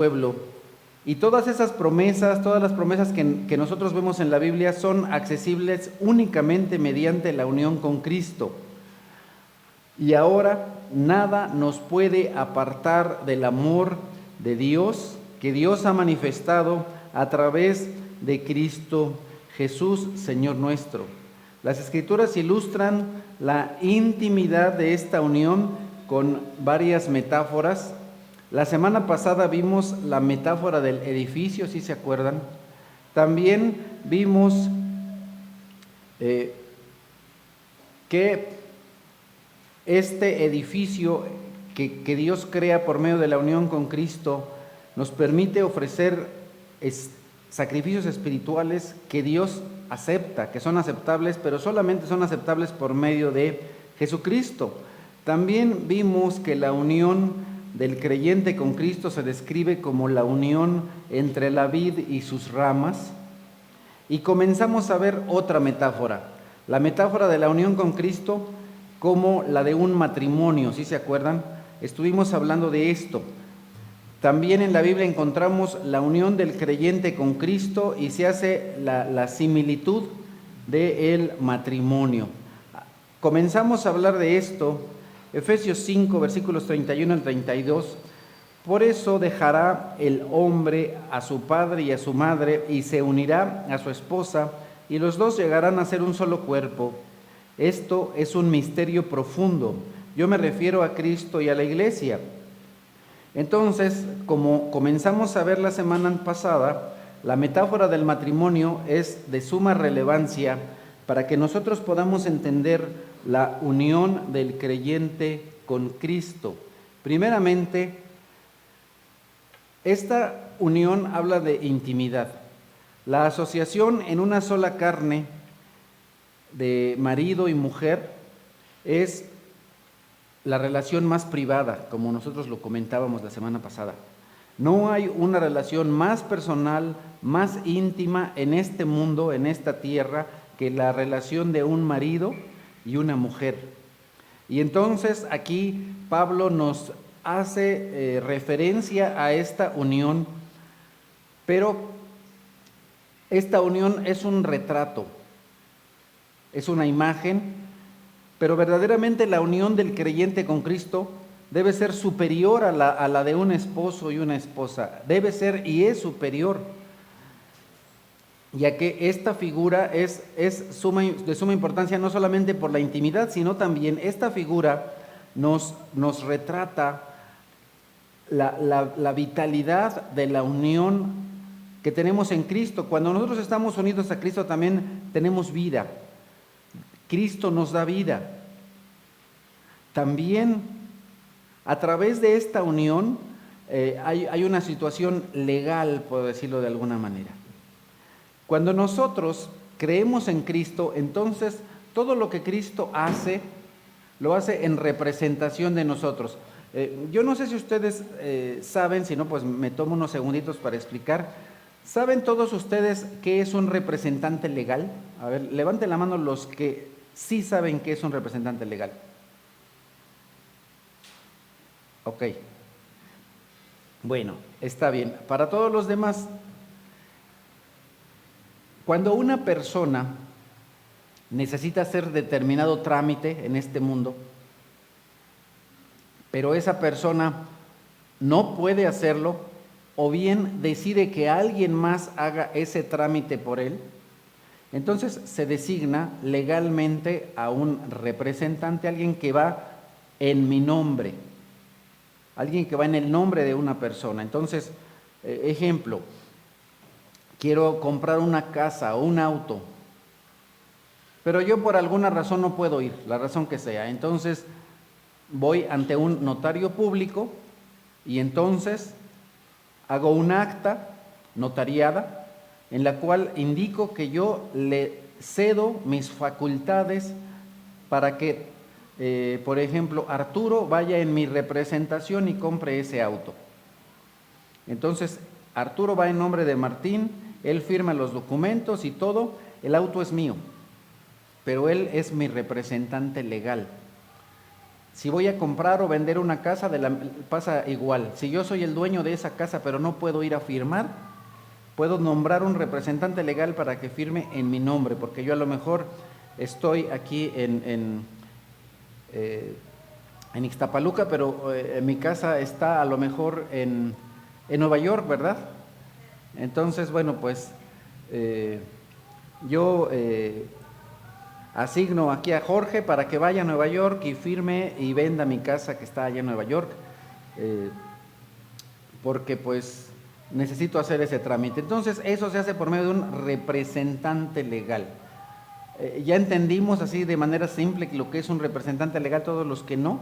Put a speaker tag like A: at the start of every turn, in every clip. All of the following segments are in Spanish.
A: pueblo. Y todas esas promesas, todas las promesas que nosotros vemos en la Biblia son accesibles únicamente mediante la unión con Cristo. Y ahora nada nos puede apartar del amor de Dios que Dios ha manifestado a través de Cristo Jesús, Señor nuestro. Las Escrituras ilustran la intimidad de esta unión con varias metáforas. La semana pasada vimos la metáfora del edificio, ¿sí se acuerdan? También vimos que este edificio que Dios crea por medio de la unión con Cristo nos permite ofrecer sacrificios espirituales que Dios acepta, que son aceptables, pero solamente son aceptables por medio de Jesucristo. También vimos que la unión del creyente con Cristo se describe como la unión entre la vid y sus ramas. Y comenzamos a ver otra metáfora, la metáfora de la unión con Cristo como la de un matrimonio, ¿sí se acuerdan? Estuvimos hablando de esto. También en la Biblia encontramos la unión del creyente con Cristo y se hace la similitud del matrimonio. Comenzamos a hablar de esto, Efesios 5, versículos 31 al 32. Por eso dejará el hombre a su padre y a su madre y se unirá a su esposa y los dos llegarán a ser un solo cuerpo. Esto es un misterio profundo. Yo me refiero a Cristo y a la iglesia. Entonces, como comenzamos a ver la semana pasada, la metáfora del matrimonio es de suma relevancia para que nosotros podamos entender la unión del creyente con Cristo. Primeramente, esta unión habla de intimidad. La asociación en una sola carne de marido y mujer es la relación más privada, como nosotros lo comentábamos la semana pasada. No hay una relación más personal, más íntima en este mundo, en esta tierra, que la relación de un marido y una mujer. Y entonces aquí Pablo nos hace referencia a esta unión, pero esta unión es un retrato, es una imagen, pero verdaderamente la unión del creyente con Cristo debe ser superior a la de un esposo y una esposa. Debe ser y es superior, ya que esta figura es de suma importancia no solamente por la intimidad, sino también esta figura nos retrata la vitalidad de la unión que tenemos en Cristo. Cuando nosotros estamos unidos a Cristo también tenemos vida. Cristo nos da vida. También a través de esta unión hay una situación legal, por decirlo de alguna manera. Cuando nosotros creemos en Cristo, entonces todo lo que Cristo hace, lo hace en representación de nosotros. Yo no sé si ustedes saben, si no, pues me tomo unos segunditos para explicar. ¿Saben todos ustedes qué es un representante legal? A ver, levanten la mano los que sí saben qué es un representante legal. Ok. Bueno, está bien. Para todos los demás, cuando una persona necesita hacer determinado trámite en este mundo, pero esa persona no puede hacerlo, o bien decide que alguien más haga ese trámite por él, entonces se designa legalmente a un representante, alguien que va en mi nombre, alguien que va en el nombre de una persona. Entonces, ejemplo, quiero comprar una casa o un auto, pero yo por alguna razón no puedo ir, la razón que sea. Entonces voy ante un notario público y entonces hago un acta notariada en la cual indico que yo le cedo mis facultades para que, por ejemplo, Arturo vaya en mi representación y compre ese auto. Entonces, Arturo va en nombre de Martín, él firma los documentos y todo, el auto es mío, pero él es mi representante legal. Si voy a comprar o vender una casa, pasa igual. Si yo soy el dueño de esa casa, pero no puedo ir a firmar, puedo nombrar un representante legal para que firme en mi nombre, porque yo a lo mejor estoy aquí en Ixtapaluca, pero mi casa está a lo mejor en Nueva York, ¿verdad? Entonces, bueno, pues yo asigno aquí a Jorge para que vaya a Nueva York y firme y venda mi casa que está allá en Nueva York, porque pues necesito hacer ese trámite. Entonces eso se hace por medio de un representante legal. Ya entendimos así de manera simple lo que es un representante legal, todos los que no.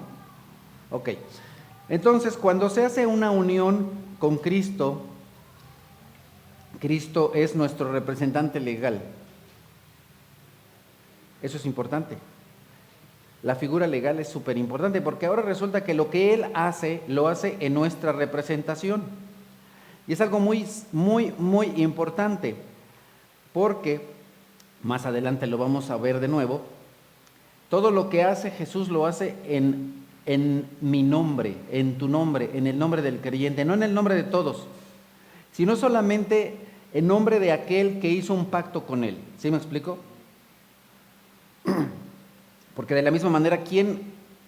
A: Ok, entonces cuando se hace una unión con Cristo, Cristo es nuestro representante legal. Eso es importante. La figura legal es súper importante porque ahora resulta que lo que Él hace, lo hace en nuestra representación. Y es algo muy, muy, muy importante porque, más adelante lo vamos a ver de nuevo, todo lo que hace Jesús lo hace en mi nombre, en tu nombre, en el nombre del creyente, no en el nombre de todos, sino solamente en nombre de aquel que hizo un pacto con Él. ¿Sí me explico? Porque de la misma manera,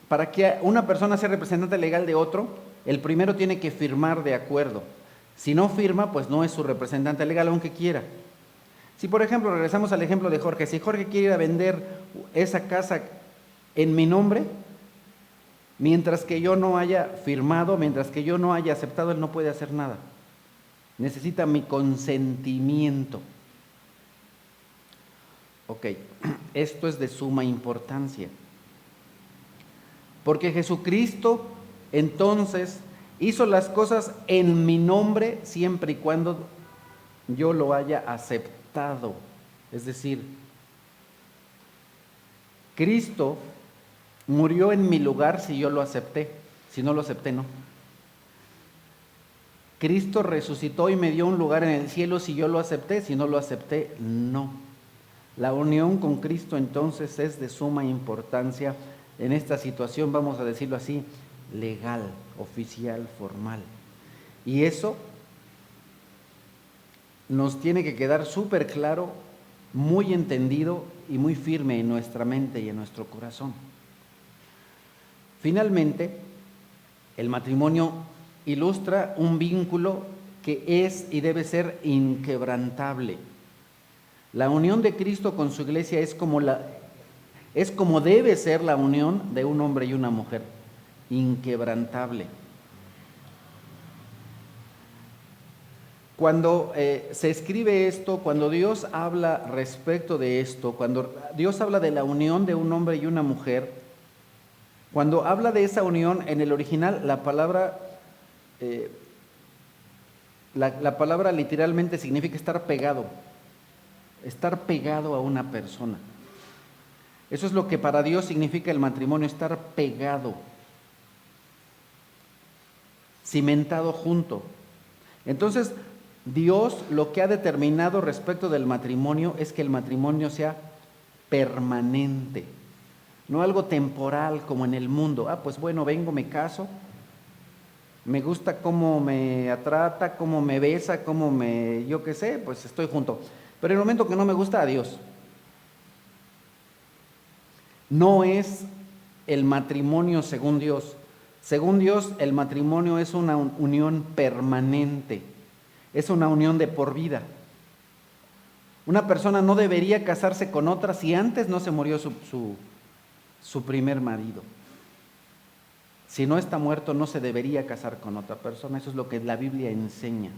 A: para que una persona sea representante legal de otro, el primero tiene que firmar de acuerdo. Si no firma, pues no es su representante legal, aunque quiera. Si, por ejemplo, regresamos al ejemplo de Jorge, si Jorge quiere ir a vender esa casa en mi nombre, mientras que yo no haya firmado, mientras que yo no haya aceptado, él no puede hacer nada. Necesita mi consentimiento. Ok, esto es de suma importancia. Porque Jesucristo entonces hizo las cosas en mi nombre siempre y cuando yo lo haya aceptado. Es decir, Cristo murió en mi lugar si yo lo acepté. Si no lo acepté, no. Cristo resucitó y me dio un lugar en el cielo si yo lo acepté. Si no lo acepté, no. La unión con Cristo entonces es de suma importancia en esta situación, vamos a decirlo así, legal, oficial, formal. Y eso nos tiene que quedar súper claro, muy entendido y muy firme en nuestra mente y en nuestro corazón. Finalmente, el matrimonio ilustra un vínculo que es y debe ser inquebrantable. La unión de Cristo con su iglesia es como debe ser la unión de un hombre y una mujer, inquebrantable. Cuando se escribe esto, cuando Dios habla respecto de esto, cuando Dios habla de la unión de un hombre y una mujer, cuando habla de esa unión, en el original la palabra literalmente significa estar pegado a una persona. Eso es lo que para Dios significa el matrimonio, estar pegado, cimentado junto. Entonces, Dios lo que ha determinado respecto del matrimonio es que el matrimonio sea permanente, no algo temporal como en el mundo. Pues bueno, vengo, me caso, me gusta cómo me trata, cómo me besa, yo qué sé, pues estoy junto. Pero en el momento que no me gusta, adiós. No es el matrimonio según Dios. Según Dios, el matrimonio es una unión permanente, es una unión de por vida. Una persona no debería casarse con otra si antes no se murió su primer marido. Si no está muerto, no se debería casar con otra persona. Eso es lo que la Biblia enseña.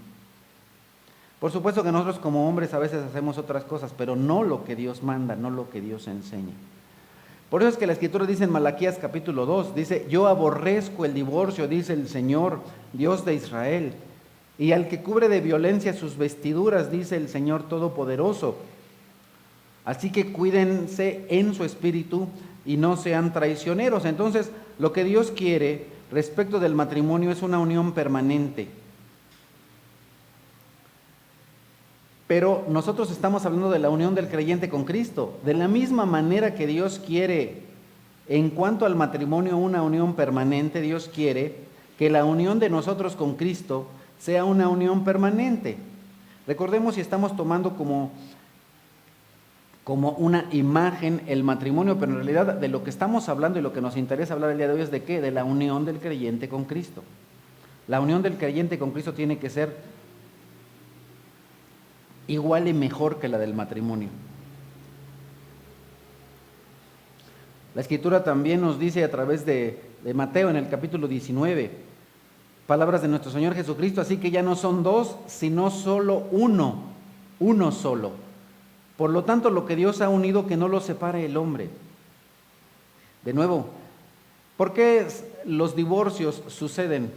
A: Por supuesto que nosotros como hombres a veces hacemos otras cosas, pero no lo que Dios manda, no lo que Dios enseña. Por eso es que la Escritura dice en Malaquías capítulo 2, dice, yo aborrezco el divorcio, dice el Señor, Dios de Israel, y al que cubre de violencia sus vestiduras, dice el Señor Todopoderoso. Así que cuídense en su espíritu y no sean traicioneros. Entonces, lo que Dios quiere respecto del matrimonio es una unión permanente. Pero nosotros estamos hablando de la unión del creyente con Cristo. De la misma manera que Dios quiere En cuanto al matrimonio, una unión permanente, Dios quiere que la unión de nosotros con Cristo sea una unión permanente. Recordemos si estamos tomando como una imagen el matrimonio, pero en realidad de lo que estamos hablando y lo que nos interesa hablar el día de hoy es de qué, de la unión del creyente con Cristo. La unión del creyente con Cristo tiene que ser igual y mejor que la del matrimonio. La Escritura también nos dice a través de Mateo en el capítulo 19, palabras de nuestro Señor Jesucristo, así que ya no son dos, sino solo uno solo. Por lo tanto, lo que Dios ha unido, que no lo separe el hombre. De nuevo, ¿por qué los divorcios suceden?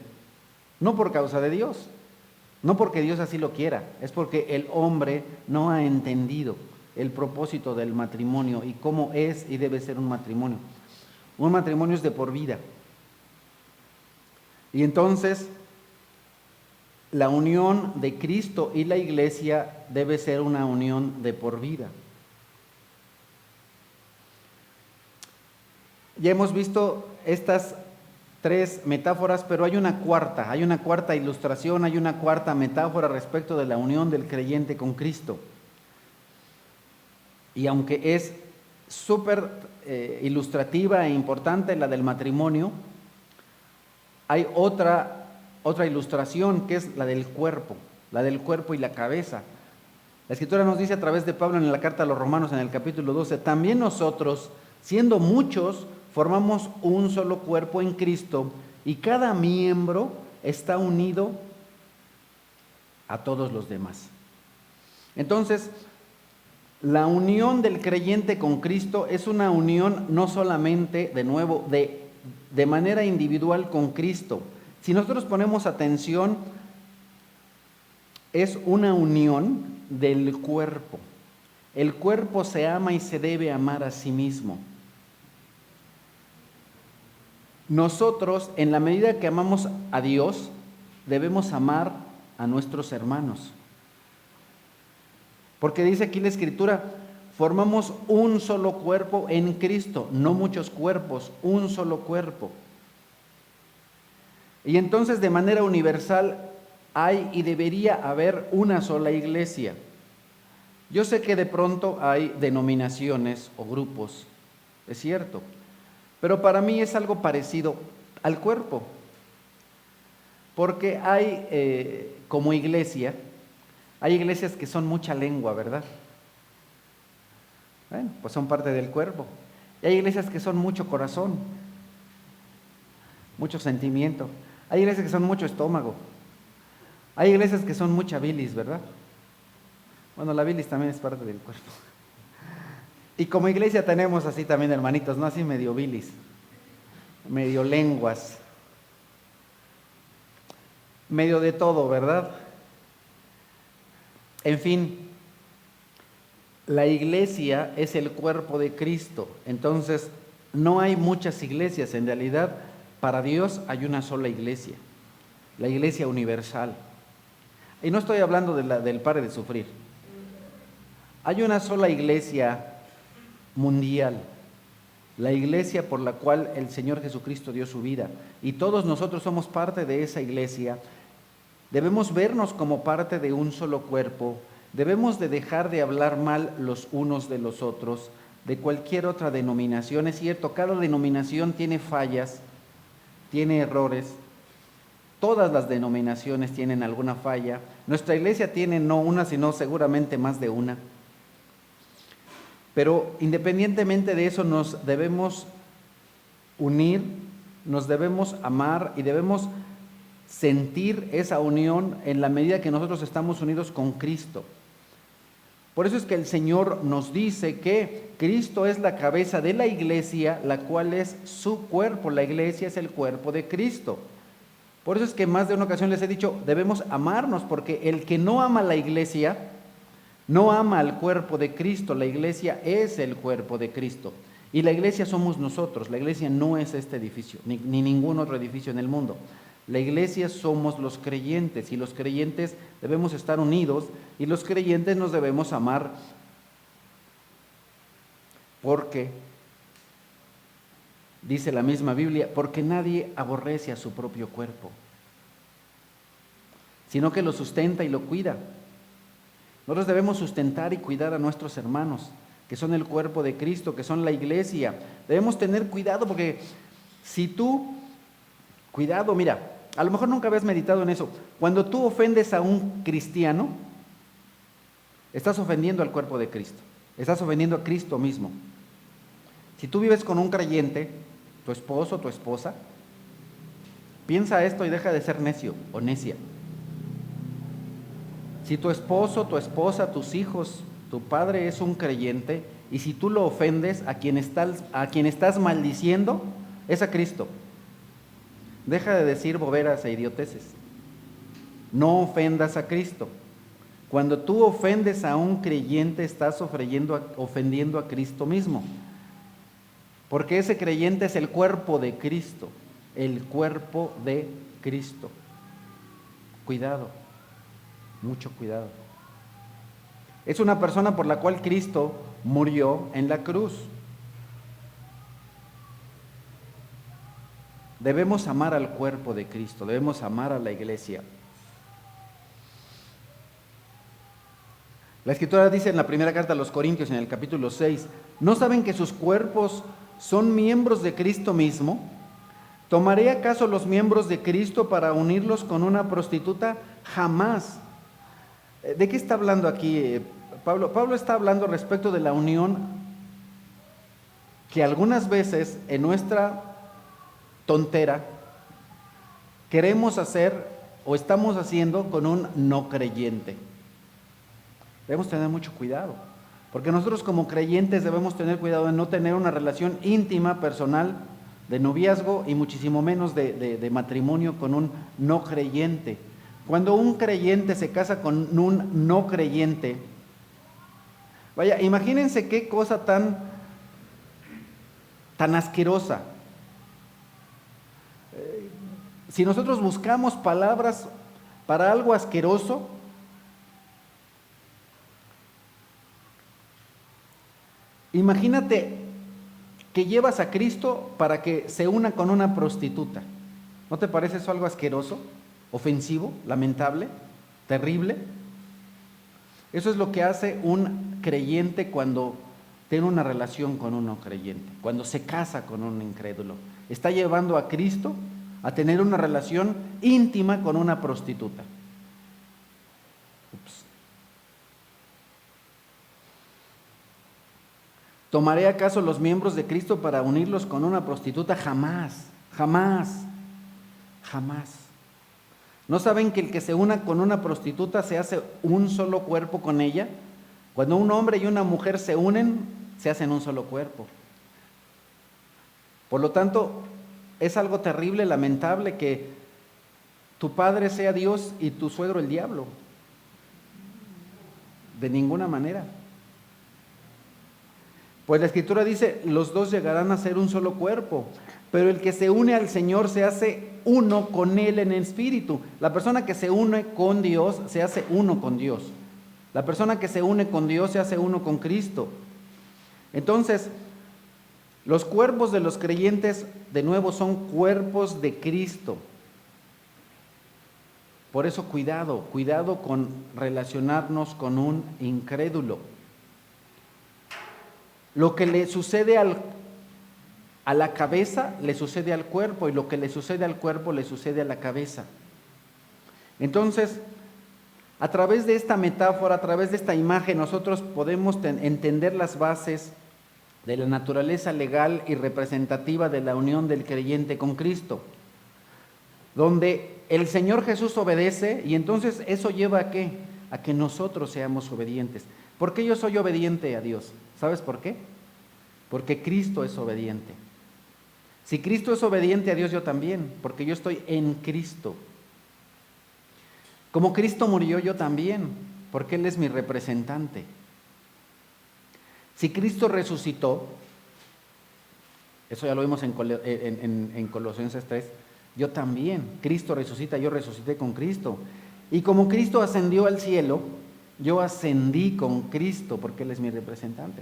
A: No por causa de Dios, no porque Dios así lo quiera, es porque el hombre no ha entendido el propósito del matrimonio y cómo es y debe ser un matrimonio. Un matrimonio es de por vida. Y entonces, la unión de Cristo y la iglesia debe ser una unión de por vida. Ya hemos visto estas tres metáforas, pero hay una cuarta ilustración, hay una cuarta metáfora respecto de la unión del creyente con Cristo. Y aunque es súper ilustrativa e importante la del matrimonio, hay otra ilustración que es la del cuerpo y la cabeza. La Escritura nos dice a través de Pablo en la carta a los Romanos en el capítulo 12, también nosotros, siendo muchos, formamos un solo cuerpo en Cristo y cada miembro está unido a todos los demás. Entonces, la unión del creyente con Cristo es una unión no solamente, de nuevo, de manera individual con Cristo. Si nosotros ponemos atención, es una unión del cuerpo. El cuerpo se ama y se debe amar a sí mismo. Nosotros, en la medida que amamos a Dios, debemos amar a nuestros hermanos. Porque dice aquí la Escritura, formamos un solo cuerpo en Cristo, no muchos cuerpos, un solo cuerpo. Y entonces de manera universal hay y debería haber una sola iglesia. Yo sé que de pronto hay denominaciones o grupos, es cierto, pero para mí es algo parecido al cuerpo. Porque hay como iglesia, hay iglesias que son mucha lengua, ¿verdad? Bueno, pues son parte del cuerpo. Y hay iglesias que son mucho corazón, mucho sentimiento. Hay iglesias que son mucho estómago. Hay iglesias que son mucha bilis, ¿verdad? Bueno, la bilis también es parte del cuerpo. Y como iglesia tenemos así también, hermanitos, ¿no? Así medio bilis, medio lenguas, medio de todo, ¿verdad? En fin, la iglesia es el cuerpo de Cristo. Entonces, no hay muchas iglesias. En realidad, para Dios hay una sola iglesia, la iglesia universal. Y no estoy hablando del pare de sufrir. Hay una sola iglesia mundial, la iglesia por la cual el Señor Jesucristo dio su vida. Y todos nosotros somos parte de esa iglesia. Debemos vernos como parte de un solo cuerpo. Debemos de dejar de hablar mal los unos de los otros, de cualquier otra denominación. Es cierto, cada denominación tiene fallas, tiene errores. Todas las denominaciones tienen alguna falla. Nuestra iglesia tiene no una, sino seguramente más de una. Pero independientemente de eso, nos debemos unir, nos debemos amar y debemos sentir esa unión en la medida que nosotros estamos unidos con Cristo. Por eso es que el Señor nos dice que Cristo es la cabeza de la iglesia, la cual es su cuerpo. La iglesia es el cuerpo de Cristo. Por eso es que más de una ocasión les he dicho, debemos amarnos, porque el que no ama a la iglesia, no ama al cuerpo de Cristo. La iglesia es el cuerpo de Cristo. Y la iglesia somos nosotros. La iglesia no es este edificio, ni ningún otro edificio en el mundo. La iglesia somos los creyentes, y los creyentes debemos estar unidos, y los creyentes nos debemos amar, porque dice la misma Biblia, porque nadie aborrece a su propio cuerpo, sino que lo sustenta y lo cuida. Nosotros debemos sustentar y cuidar a nuestros hermanos, que son el cuerpo de Cristo, que son la iglesia. Debemos tener cuidado porque si tú, cuidado, mira, a lo mejor nunca habías meditado en eso. Cuando tú ofendes a un cristiano, estás ofendiendo al cuerpo de Cristo, estás ofendiendo a Cristo mismo. Si tú vives con un creyente, tu esposo, tu esposa, piensa esto y deja de ser necio o necia. Si tu esposo, tu esposa, tus hijos, tu padre es un creyente, y si tú lo ofendes, a quien estás maldiciendo es a Cristo. Deja de decir boberas e idioteces. No ofendas a Cristo. Cuando tú ofendes a un creyente, estás ofendiendo a Cristo mismo. Porque ese creyente es el cuerpo de Cristo. El cuerpo de Cristo. Cuidado. Mucho cuidado. Es una persona por la cual Cristo murió en la cruz. Debemos amar al cuerpo de Cristo, debemos amar a la iglesia. La Escritura dice en la primera carta a los Corintios, en el capítulo 6, ¿no saben que sus cuerpos son miembros de Cristo mismo? ¿Tomaré acaso los miembros de Cristo para unirlos con una prostituta? Jamás. ¿De qué está hablando aquí Pablo? Pablo está hablando respecto de la unión que algunas veces en nuestra tontera queremos hacer o estamos haciendo con un no creyente. Debemos tener mucho cuidado, porque nosotros como creyentes debemos tener cuidado de no tener una relación íntima, personal, de noviazgo y muchísimo menos de matrimonio con un no creyente. Cuando un creyente se casa con un no creyente, vaya, imagínense qué cosa tan asquerosa. Si nosotros buscamos palabras para algo asqueroso, imagínate que llevas a Cristo para que se una con una prostituta. ¿No te parece eso algo asqueroso, ofensivo, lamentable, terrible? Eso es lo que hace un creyente cuando tiene una relación con un no creyente, cuando se casa con un incrédulo. Está llevando a Cristo a tener una relación íntima con una prostituta. Ups. ¿Tomaré acaso los miembros de Cristo para unirlos con una prostituta? Jamás, jamás, jamás. ¿No saben que el que se una con una prostituta se hace un solo cuerpo con ella? Cuando un hombre y una mujer se unen, se hacen un solo cuerpo. Por lo tanto, es algo terrible, lamentable que tu padre sea Dios y tu suegro el diablo. De ninguna manera. Pues la Escritura dice, los dos llegarán a ser un solo cuerpo, pero el que se une al Señor se hace uno con Él en el Espíritu. La persona que se une con Dios se hace uno con Dios. La persona que se une con Dios se hace uno con Cristo. Entonces, los cuerpos de los creyentes, de nuevo, son cuerpos de Cristo. Por eso cuidado con relacionarnos con un incrédulo. Lo que le sucede a la cabeza, le sucede al cuerpo, y lo que le sucede al cuerpo, le sucede a la cabeza. Entonces, a través de esta metáfora, a través de esta imagen, nosotros podemos entender las bases de la naturaleza legal y representativa de la unión del creyente con Cristo, donde el Señor Jesús obedece, y entonces eso lleva ¿a qué? A que nosotros seamos obedientes. ¿Por qué yo soy obediente a Dios? ¿Sabes por qué? Porque Cristo es obediente. Si Cristo es obediente a Dios, yo también, porque yo estoy en Cristo. Como Cristo murió, yo también, porque Él es mi representante. Si Cristo resucitó, eso ya lo vimos en Colosenses 3, yo también. Cristo resucita, yo resucité con Cristo. Y como Cristo ascendió al cielo, yo ascendí con Cristo, porque Él es mi representante.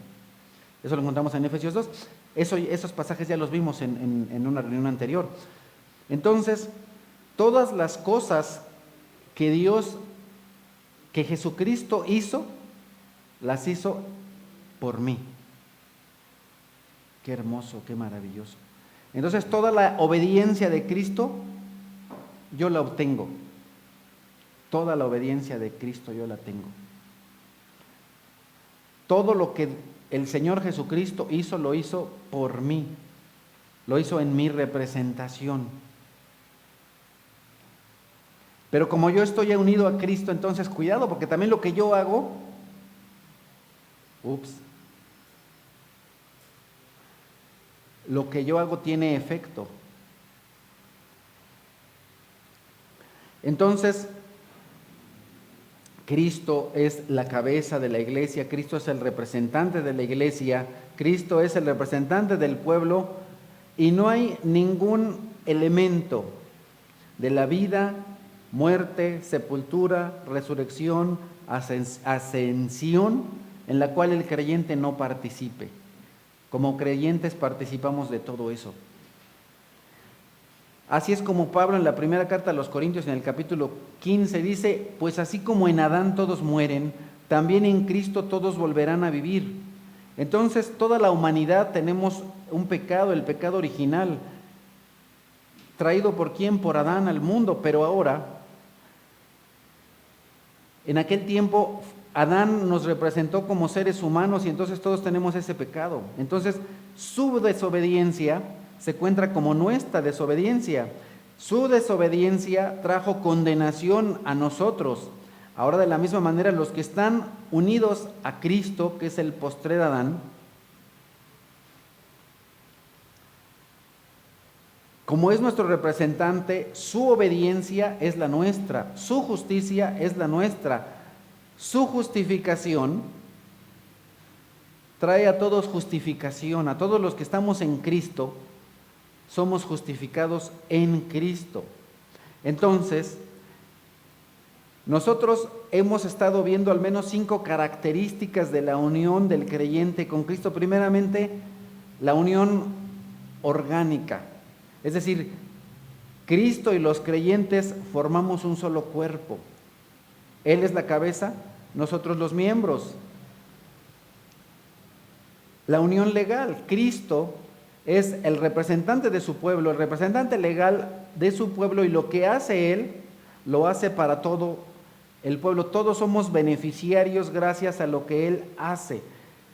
A: Eso lo encontramos en Efesios 2. Esos pasajes ya los vimos en una reunión anterior. Entonces, todas las cosas que Jesucristo hizo, las hizo por mí. Qué hermoso, qué maravilloso. Entonces, toda la obediencia de Cristo, yo la obtengo. Toda la obediencia de Cristo yo la tengo. Todo lo que el Señor Jesucristo hizo, lo hizo por mí. Lo hizo en mi representación. Pero como yo estoy unido a Cristo, entonces cuidado, porque también lo que yo hago, lo que yo hago tiene efecto. Entonces, Cristo es la cabeza de la iglesia, Cristo es el representante de la iglesia, Cristo es el representante del pueblo, y no hay ningún elemento de la vida, muerte, sepultura, resurrección, ascensión, en la cual el creyente no participe. Como creyentes participamos de todo eso. Así es como Pablo en la primera carta a los Corintios, en el capítulo 15, dice: pues así como en Adán todos mueren, también en Cristo todos volverán a vivir. Entonces, toda la humanidad tenemos un pecado, el pecado original, traído por quién, por Adán al mundo, pero ahora, en aquel tiempo, Adán nos representó como seres humanos y entonces todos tenemos ese pecado. Entonces, su desobediencia se encuentra como nuestra desobediencia. Su desobediencia trajo condenación a nosotros. Ahora, de la misma manera, los que están unidos a Cristo, que es el postrer Adán, como es nuestro representante, su obediencia es la nuestra, su justicia es la nuestra, su justificación trae a todos justificación, a todos los que estamos en Cristo, somos justificados en Cristo. Entonces, nosotros hemos estado viendo al menos 5 características de la unión del creyente con Cristo. Primeramente, la unión orgánica. Es decir, Cristo y los creyentes formamos un solo cuerpo. Él es la cabeza, nosotros los miembros. La unión legal. Cristo es el representante de su pueblo, el representante legal de su pueblo, y lo que hace Él, lo hace para todo el pueblo. Todos somos beneficiarios gracias a lo que Él hace.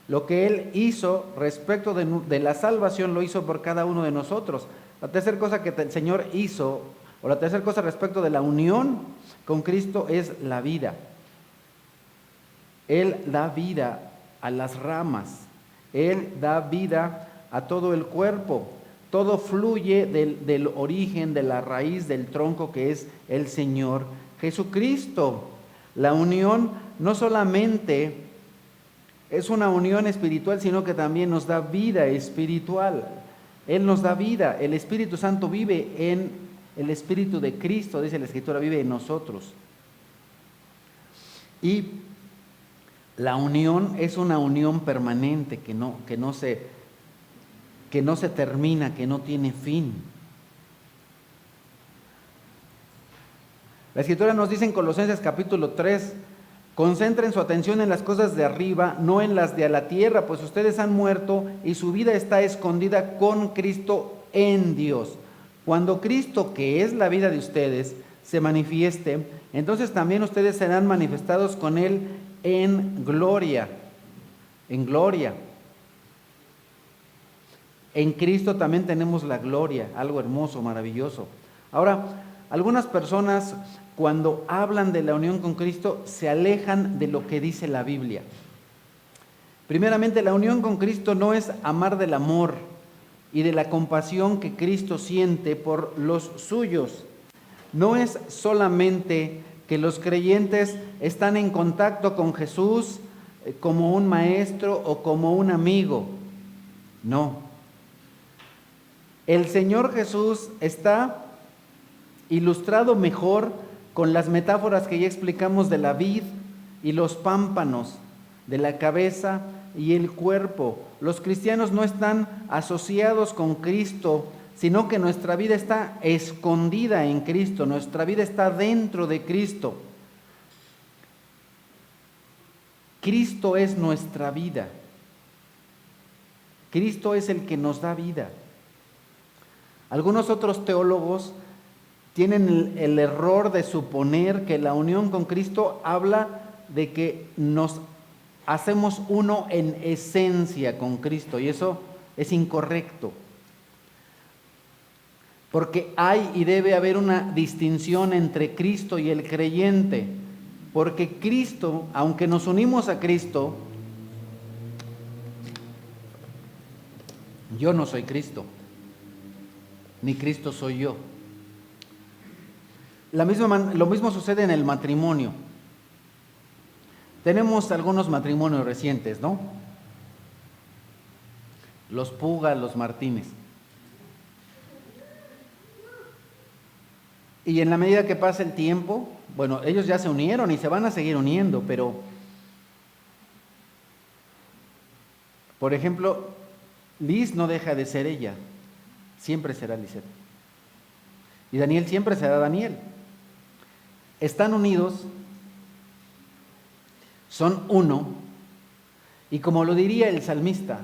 A: Lo que Él hizo respecto de la salvación, lo hizo por cada uno de nosotros. La tercera cosa que el Señor hizo, o la tercera cosa respecto de la unión con Cristo, es la vida. Él da vida a las ramas, Él da vida a todo el cuerpo. Todo fluye del origen, de la raíz, del tronco que es el Señor Jesucristo. La unión no solamente es una unión espiritual, sino que también nos da vida espiritual. Él nos da vida. El Espíritu Santo vive en el Espíritu de Cristo, dice la Escritura, vive en nosotros. Y la unión es una unión permanente que no se termina, que no tiene fin. La Escritura nos dice en Colosenses capítulo 3: concentren su atención en las cosas de arriba, no en las de la tierra, pues ustedes han muerto y su vida está escondida con Cristo en Dios. Cuando Cristo, que es la vida de ustedes, se manifieste, entonces también ustedes serán manifestados con Él en gloria. En gloria. En Cristo también tenemos la gloria, algo hermoso, maravilloso. Ahora, algunas personas, cuando hablan de la unión con Cristo, se alejan de lo que dice la Biblia. Primeramente, la unión con Cristo no es amar del amor y de la compasión que Cristo siente por los suyos. No es solamente que los creyentes están en contacto con Jesús como un maestro o como un amigo. No. El Señor Jesús está ilustrado mejor con las metáforas que ya explicamos de la vid y los pámpanos. de la cabeza y el cuerpo. Los cristianos no están asociados con Cristo, sino que nuestra vida está escondida en Cristo, nuestra vida está dentro de Cristo. Cristo es nuestra vida. Cristo es el que nos da vida. Algunos otros teólogos tienen el error de suponer que la unión con Cristo habla de que nos hacemos uno en esencia con Cristo, y eso es incorrecto. Porque hay y debe haber una distinción entre Cristo y el creyente. Porque Cristo, aunque nos unimos a Cristo, yo no soy Cristo, ni Cristo soy yo. Lo mismo sucede en el matrimonio. Tenemos algunos matrimonios recientes, ¿no? Los Puga, los Martínez. Y en la medida que pasa el tiempo, bueno, ellos ya se unieron y se van a seguir uniendo, pero, por ejemplo, Liz no deja de ser ella, siempre será Lisette. Y Daniel siempre será Daniel. Están unidos, son uno, y como lo diría el salmista,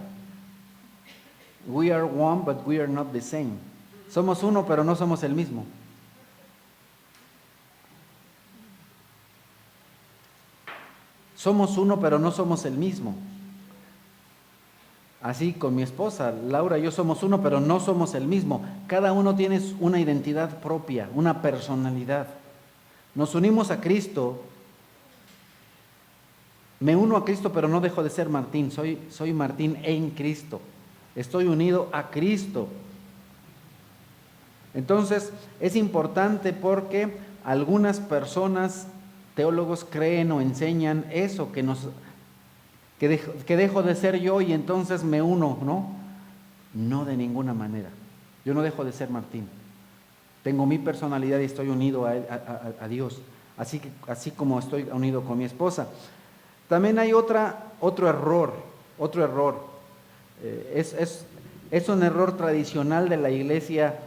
A: we are one, but we are not the same. Somos uno, pero no somos el mismo. Somos uno, pero no somos el mismo. Así con mi esposa, Laura y yo somos uno, pero no somos el mismo. Cada uno tiene una identidad propia, una personalidad. Nos unimos a Cristo. Me uno a Cristo, pero no dejo de ser Martín. Soy Martín en Cristo. Estoy unido a Cristo. Entonces, es importante porque algunas personas, teólogos, creen o enseñan eso, que dejo de ser yo y entonces me uno, ¿no? No, de ninguna manera. Yo no dejo de ser Martín. Tengo mi personalidad y estoy unido a Dios, así como estoy unido con mi esposa. También hay otro error. Es un error tradicional de la Iglesia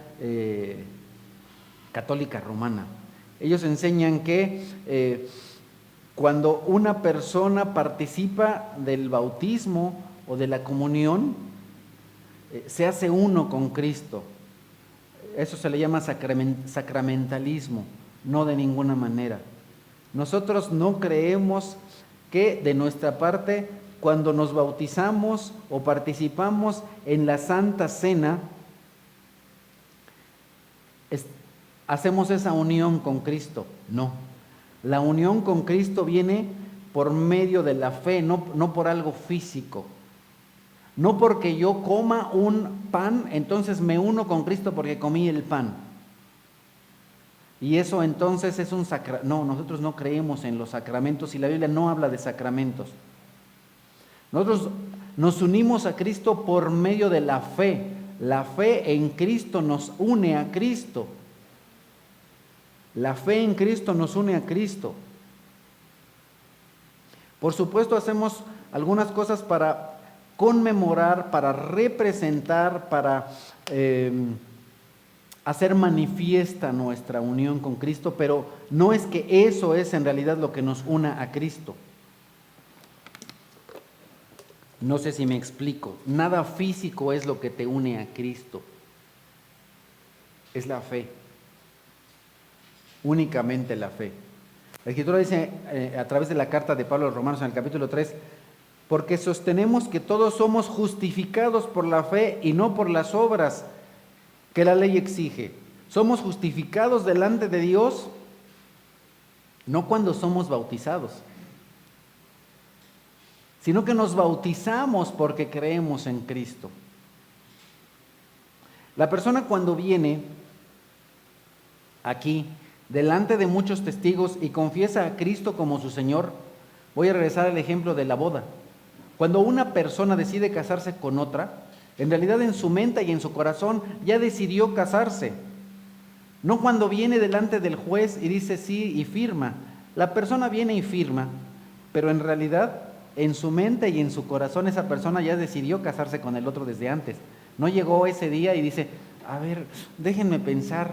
A: católica romana. Ellos enseñan que cuando una persona participa del bautismo o de la comunión, se hace uno con Cristo. Eso se le llama sacramentalismo, no de ninguna manera. Nosotros no creemos que de nuestra parte, cuando nos bautizamos o participamos en la Santa Cena, hacemos esa unión con Cristo. No. La unión con Cristo viene por medio de la fe, no por algo físico. No porque yo coma un pan, entonces me uno con Cristo porque comí el pan. Y eso entonces es un sacramento. No, nosotros no creemos en los sacramentos y la Biblia no habla de sacramentos. Nosotros nos unimos a Cristo por medio de la fe. La fe en Cristo nos une a Cristo. La fe en Cristo nos une a Cristo. Por supuesto, hacemos algunas cosas para conmemorar, para representar, para hacer manifiesta nuestra unión con Cristo, pero no es que eso es en realidad lo que nos una a Cristo. No sé si me explico. Nada físico es lo que te une a Cristo. Es la fe. Únicamente la fe. La Escritura dice a través de la carta de Pablo a los Romanos en el capítulo 3, porque sostenemos que todos somos justificados por la fe y no por las obras que la ley exige. Somos justificados delante de Dios no cuando somos bautizados, sino que nos bautizamos porque creemos en Cristo. La persona cuando viene aquí delante de muchos testigos y confiesa a Cristo como su Señor, voy a regresar al ejemplo de la boda. Cuando una persona decide casarse con otra, en realidad en su mente y en su corazón ya decidió casarse. No cuando viene delante del juez y dice sí y firma. La persona viene y firma, pero en realidad en su mente y en su corazón esa persona ya decidió casarse con el otro desde antes. No llegó ese día y dice, a ver, déjenme pensar,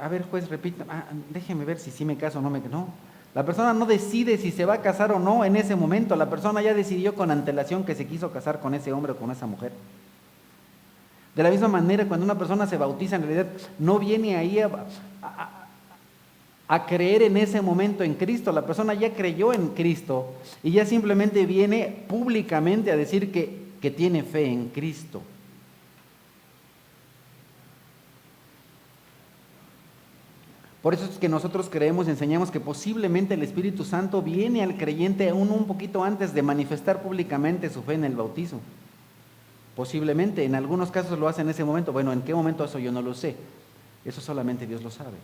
A: a ver, juez, repita, déjenme ver si sí me caso o no me caso. No, la persona no decide si se va a casar o no en ese momento. La persona ya decidió con antelación que se quiso casar con ese hombre o con esa mujer. De la misma manera, cuando una persona se bautiza, en realidad no viene ahí a creer en ese momento en Cristo. La persona ya creyó en Cristo y ya simplemente viene públicamente a decir que tiene fe en Cristo. Por eso es que nosotros creemos y enseñamos que posiblemente el Espíritu Santo viene al creyente aún un poquito antes de manifestar públicamente su fe en el bautizo. Posiblemente, en algunos casos lo hace en ese momento. Bueno, ¿en qué momento? Eso yo no lo sé. Eso solamente Dios lo sabe.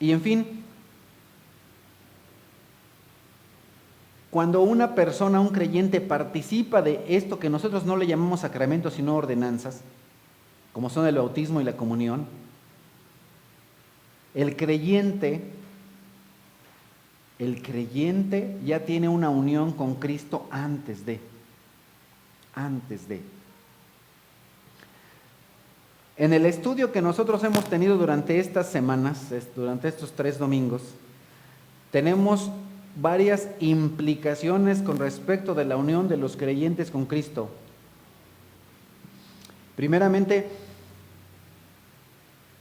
A: Y en fin, cuando una persona, un creyente, participa de esto que nosotros no le llamamos sacramentos sino ordenanzas, como son el bautismo y la comunión, el creyente ya tiene una unión con Cristo antes de. En el estudio que nosotros hemos tenido durante estas semanas, durante estos 3 domingos, tenemos varias implicaciones con respecto de la unión de los creyentes con Cristo. Primeramente,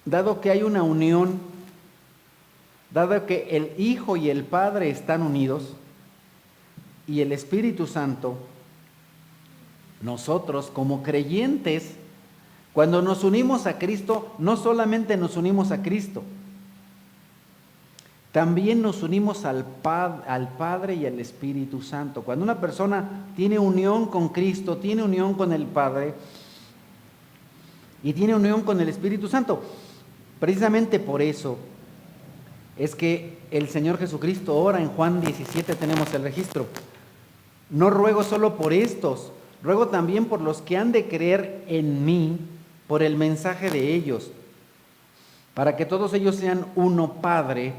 A: dado que hay una unión, dado que el Hijo y el Padre están unidos, y el Espíritu Santo, nosotros como creyentes, cuando nos unimos a Cristo, no solamente nos unimos a Cristo, también nos unimos al Padre y al Espíritu Santo. Cuando una persona tiene unión con Cristo, tiene unión con el Padre y tiene unión con el Espíritu Santo, precisamente por eso es que el Señor Jesucristo ora en Juan 17, tenemos el registro. No ruego solo por estos, ruego también por los que han de creer en mí, por el mensaje de ellos, para que todos ellos sean uno, Padre,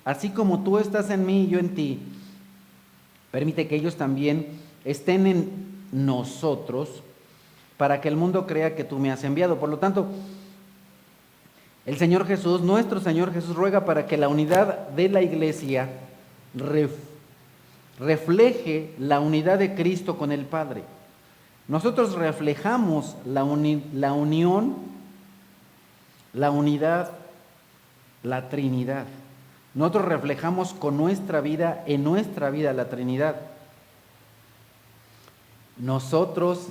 A: así como tú estás en mí y yo en ti. Permite que ellos también estén en nosotros, para que el mundo crea que tú me has enviado. Por lo tanto, el Señor Jesús, nuestro Señor Jesús, ruega para que la unidad de la iglesia refleje la unidad de Cristo con el Padre. Nosotros reflejamos la unión, la unidad, la Trinidad. Nosotros reflejamos con nuestra vida, en nuestra vida, la Trinidad. Nosotros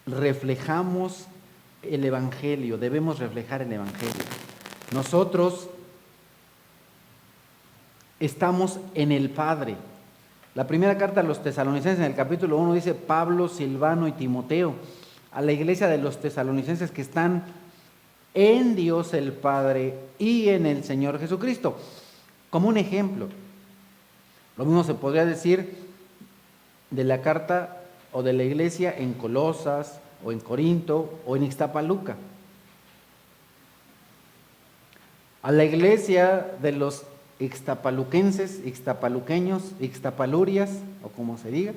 A: reflejamos el Evangelio, debemos reflejar el Evangelio. Nosotros estamos en el Padre. La primera carta a los tesalonicenses, en el capítulo 1, dice Pablo, Silvano y Timoteo, a la iglesia de los tesalonicenses que están en Dios el Padre y en el Señor Jesucristo. Como un ejemplo, lo mismo se podría decir de la carta o de la iglesia en Colosas, o en Corinto, o en Ixtapaluca. A la iglesia de los ixtapaluquenses, ixtapaluqueños, ixtapalurias, o como se diga,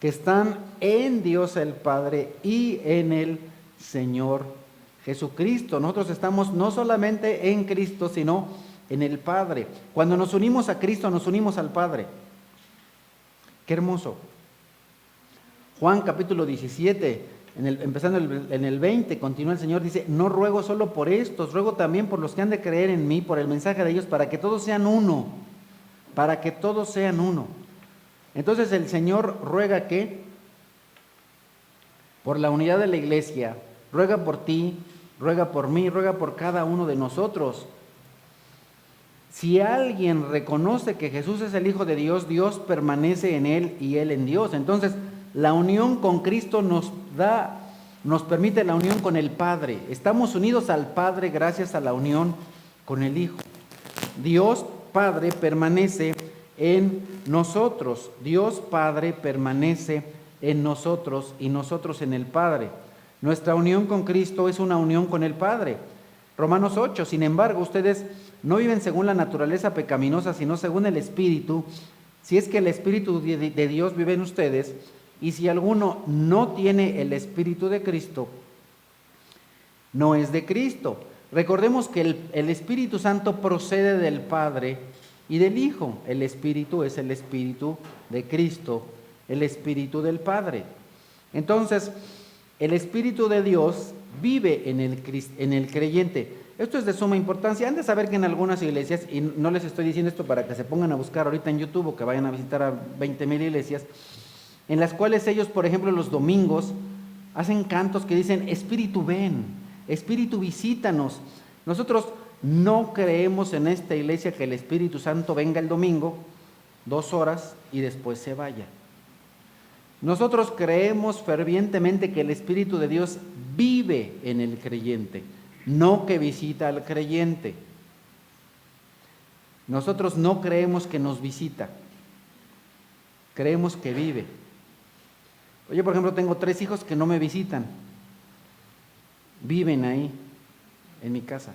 A: que están en Dios el Padre y en el Señor Jesucristo. Nosotros estamos no solamente en Cristo, sino en el Padre. Cuando nos unimos a Cristo, nos unimos al Padre. Qué hermoso. Juan capítulo 17, empezando en el 20, continúa el Señor, dice, no ruego solo por estos, ruego también por los que han de creer en mí, por el mensaje de ellos, para que todos sean uno, para que todos sean uno. Entonces el Señor ruega que, por la unidad de la iglesia, ruega por ti, ruega por mí, ruega por cada uno de nosotros. Si alguien reconoce que Jesús es el Hijo de Dios, Dios permanece en él y él en Dios. Entonces, la unión con Cristo nos permite la unión con el Padre. Estamos unidos al Padre gracias a la unión con el Hijo. Dios Padre permanece en nosotros. Dios Padre permanece en nosotros y nosotros en el Padre. Nuestra unión con Cristo es una unión con el Padre. Romanos 8, sin embargo, ustedes no viven según la naturaleza pecaminosa, sino según el Espíritu, si es que el Espíritu de Dios vive en ustedes, y si alguno no tiene el Espíritu de Cristo, no es de Cristo. Recordemos que el Espíritu Santo procede del Padre y del Hijo. El Espíritu es el Espíritu de Cristo, el Espíritu del Padre. Entonces, el Espíritu de Dios vive en el creyente. Esto es de suma importancia. Han de saber que en algunas iglesias, y no les estoy diciendo esto para que se pongan a buscar ahorita en YouTube o que vayan a visitar a 20,000 iglesias, en las cuales ellos, por ejemplo, los domingos, hacen cantos que dicen, Espíritu ven, Espíritu visítanos. Nosotros no creemos en esta iglesia que el Espíritu Santo venga el domingo, 2 horas y después se vaya. Nosotros creemos fervientemente que el Espíritu de Dios vive en el creyente, no que visita al creyente. Nosotros no creemos que nos visita, creemos que vive. Yo, por ejemplo, tengo 3 hijos que no me visitan, viven ahí, en mi casa.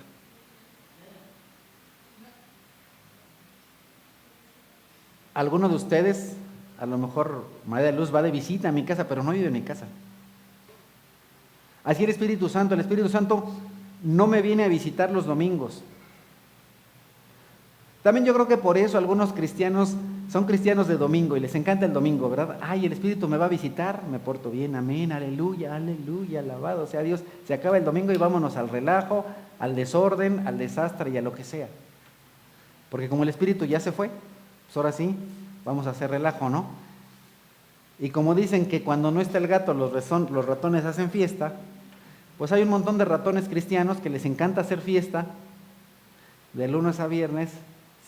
A: Alguno de ustedes, a lo mejor María de Luz va de visita a mi casa, pero no vive en mi casa. Así el Espíritu Santo no me viene a visitar los domingos. También yo creo que por eso algunos cristianos son cristianos de domingo y les encanta el domingo, ¿verdad? Ay, el Espíritu me va a visitar, me porto bien, amén, aleluya, aleluya, alabado sea Dios. Se acaba el domingo y vámonos al relajo, al desorden, al desastre y a lo que sea. Porque como el Espíritu ya se fue, pues ahora sí, vamos a hacer relajo, ¿no? Y como dicen que cuando no está el gato los ratones hacen fiesta, pues hay un montón de ratones cristianos que les encanta hacer fiesta de lunes a viernes,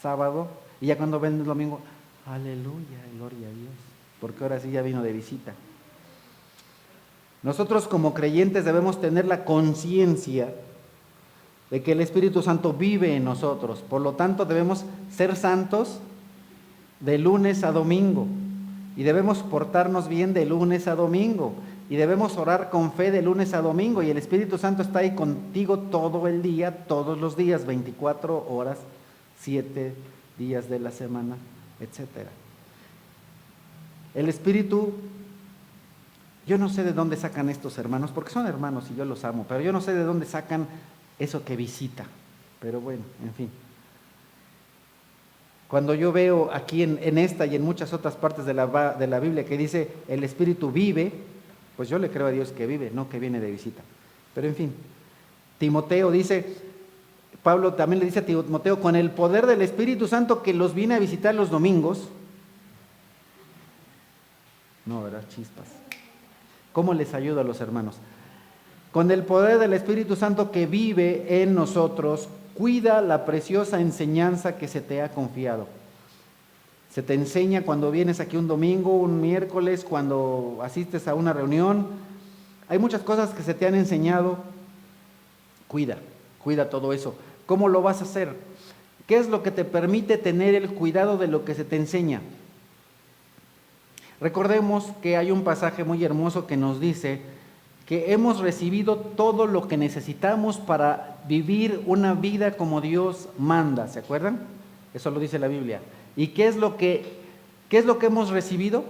A: sábado, y ya cuando ven el domingo, aleluya, gloria a Dios, porque ahora sí ya vino de visita. Nosotros como creyentes debemos tener la conciencia de que el Espíritu Santo vive en nosotros, por lo tanto debemos ser santos de lunes a domingo, y debemos portarnos bien de lunes a domingo, y debemos orar con fe de lunes a domingo, y el Espíritu Santo está ahí contigo todo el día, todos los días, 24 horas, 7 días de la semana, etcétera. El Espíritu, yo no sé de dónde sacan estos hermanos, porque son hermanos y yo los amo, pero yo no sé de dónde sacan eso que visita, pero bueno, en fin. Cuando yo veo aquí en esta y en muchas otras partes de la Biblia que dice el Espíritu vive, pues yo le creo a Dios que vive, no que viene de visita. Pero en fin, Timoteo dice, Pablo también le dice a Timoteo, con el poder del Espíritu Santo que los viene a visitar los domingos. No, ¿verdad? Chispas. ¿Cómo les ayudo a los hermanos? Con el poder del Espíritu Santo que vive en nosotros, cuida la preciosa enseñanza que se te ha confiado. Se te enseña cuando vienes aquí un domingo, un miércoles, cuando asistes a una reunión. Hay muchas cosas que se te han enseñado. Cuida todo eso. ¿Cómo lo vas a hacer? ¿Qué es lo que te permite tener el cuidado de lo que se te enseña? Recordemos que hay un pasaje muy hermoso que nos dice que hemos recibido todo lo que necesitamos para vivir una vida como Dios manda. ¿Se acuerdan? Eso lo dice la Biblia. ¿Y qué es lo que hemos recibido?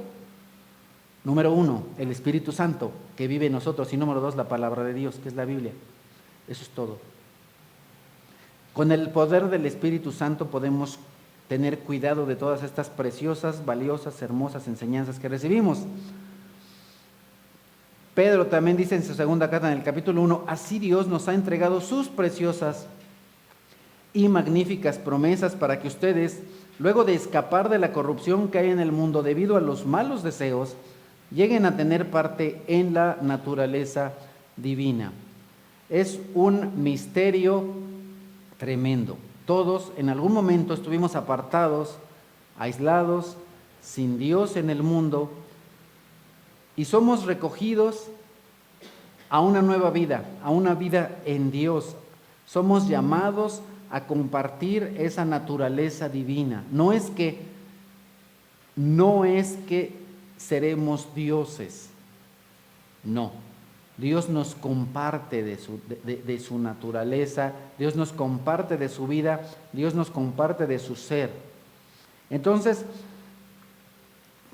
A: Número 1, el Espíritu Santo que vive en nosotros. Y número 2, la palabra de Dios, que es la Biblia. Eso es todo. Con el poder del Espíritu Santo podemos tener cuidado de todas estas preciosas, valiosas, hermosas enseñanzas que recibimos. Pedro también dice en su segunda carta, en el capítulo 1, así Dios nos ha entregado sus preciosas y magníficas promesas para que ustedes, luego de escapar de la corrupción que hay en el mundo debido a los malos deseos, lleguen a tener parte en la naturaleza divina. Es un misterio tremendo. Todos en algún momento estuvimos apartados, aislados, sin Dios en el mundo, y somos recogidos a una nueva vida, a una vida en Dios. Somos llamados a compartir esa naturaleza divina. No es que seremos dioses, no. Dios nos comparte de su naturaleza, Dios nos comparte de su vida, Dios nos comparte de su ser. Entonces,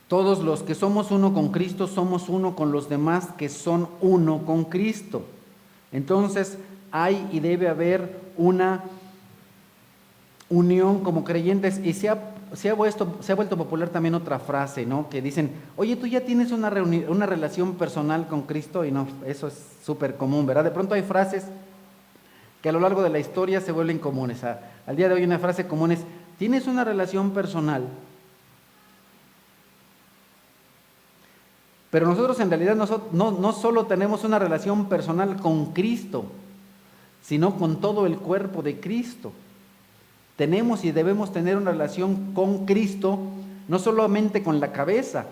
A: todos los que somos uno con Cristo, somos uno con los demás que son uno con Cristo. Entonces, hay y debe haber una unión como creyentes, y se ha vuelto popular también otra frase, ¿no? Que dicen, oye, tú ya tienes una relación personal con Cristo, y no, eso es súper común, ¿verdad? De pronto hay frases que a lo largo de la historia se vuelven comunes. Al día de hoy una frase común es, ¿tienes una relación personal? Pero nosotros en realidad no solo tenemos una relación personal con Cristo, sino con todo el cuerpo de Cristo. Tenemos y debemos tener una relación con Cristo, no solamente con la cabeza,